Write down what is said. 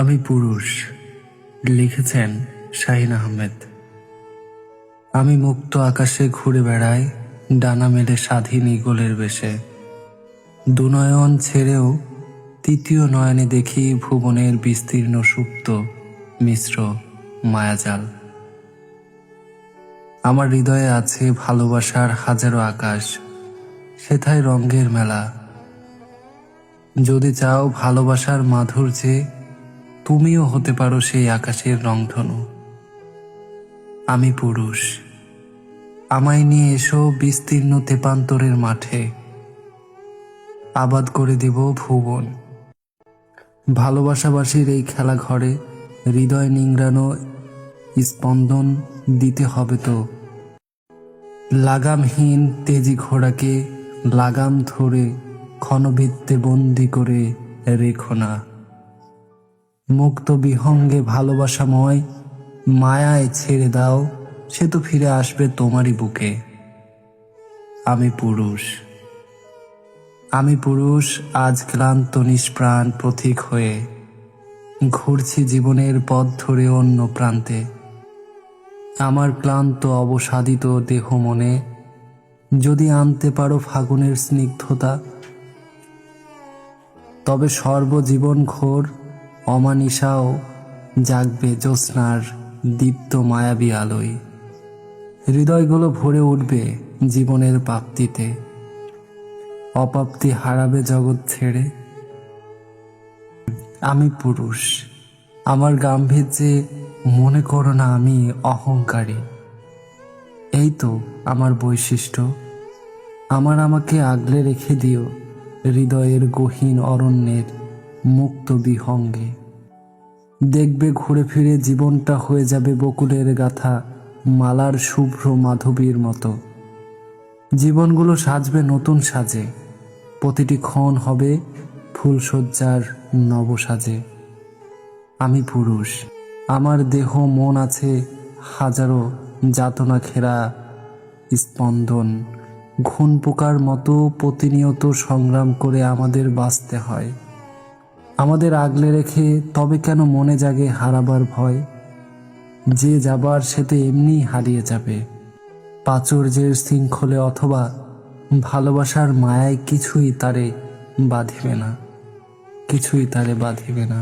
আমি পুরুষ, লিখেছেন শাহিন আহমেদ। আমি মুক্ত আকাশে ঘুরে বেড়াই, ডানা মেলে স্বাধীন ঈগলের বেশে। দুনয়ন ছেড়েও তৃতীয় নয়নে দেখি ভুবনের বিস্তীর্ণ সুপ্ত মিশ্র মায়াজাল। আমার হৃদয়ে আছে ভালোবাসার হাজারো আকাশ, সেথায় রঙের মেলা। যদি চাও ভালোবাসার মাধুর্যে, তুমিও হতে পারো সেই আকাশের রংধনু। আমি পুরুষ, আমায় নিয়ে এসো বিস্তীর্ণ তেপান্তরের মাঠে, আবাদ করে দিব ভুবন। ভালোবাসাবাসীর এই খেলা ঘরে হৃদয় নিংড়ানো স্পন্দন দিতে হবে তো। লাগামহীন তেজি ঘোড়াকে লাগাম ধরে ক্ষণবৃত্তে বন্দি করে রেখো না। মুক্ত বিহঙ্গে ভালোবাসাময় মায়ায় ছেড়ে দাও, সে তো ফিরে আসবে তোমারই বুকে। আমি পুরুষ, আমি পুরুষ, আজ ক্লান্ত নিষ্প্রাণ পথিক হয়ে ঘুরছি জীবনের পথ ধরে অন্য প্রান্তে। আমার ক্লান্ত অবসাদিত দেহ মনে যদি আনতে পারো ফাগুনের স্নিগ্ধতা, তবে সর্বজীবন ঘোর অমানিসাও জাগবে জ্যোৎস্নার দীপ্ত মায়াবী আলোয়। হৃদয়গুলো ভরে উঠবে জীবনের প্রাপ্তিতে, অপ্রাপ্তি হারাবে জগৎ ছেড়ে। আমি পুরুষ, আমার গাম্ভীর্যে মনে করো না আমি অহংকারী। এই তো আমার বৈশিষ্ট্য। আমাকে আগলে রেখে দিও হৃদয়ের গহীন অরণ্যের মুক্ত বিহঙ্গে। দেখবে ঘুরে ফিরে জীবনটা হয়ে যাবে বকুলের গাথা মালার শুভ্র মাধবীর মতো। জীবনগুলো সাজবে নতুন সাজে, প্রতিটি ক্ষণ হবে ফুলশয্যার নবসাজে। আমি পুরুষ, আমার দেহ মন আছে হাজারো যাতনা ঘেরা স্পন্দন। ঘুণ পোকার মতো প্রতিনিয়ত সংগ্রাম করে আমাদের বাঁচতে হয়। আমাদের আগলে রেখে তবে কেন মনে জাগে হারাবার ভয়? যে যাবার সে তো এমনি হারিয়ে যাবে। প্রাচুর্যের শৃঙ্খলে অথবা ভালোবাসার মায়ায় কিছুই তারে বাঁধিবে না, কিছুই তারে বাঁধিবে না।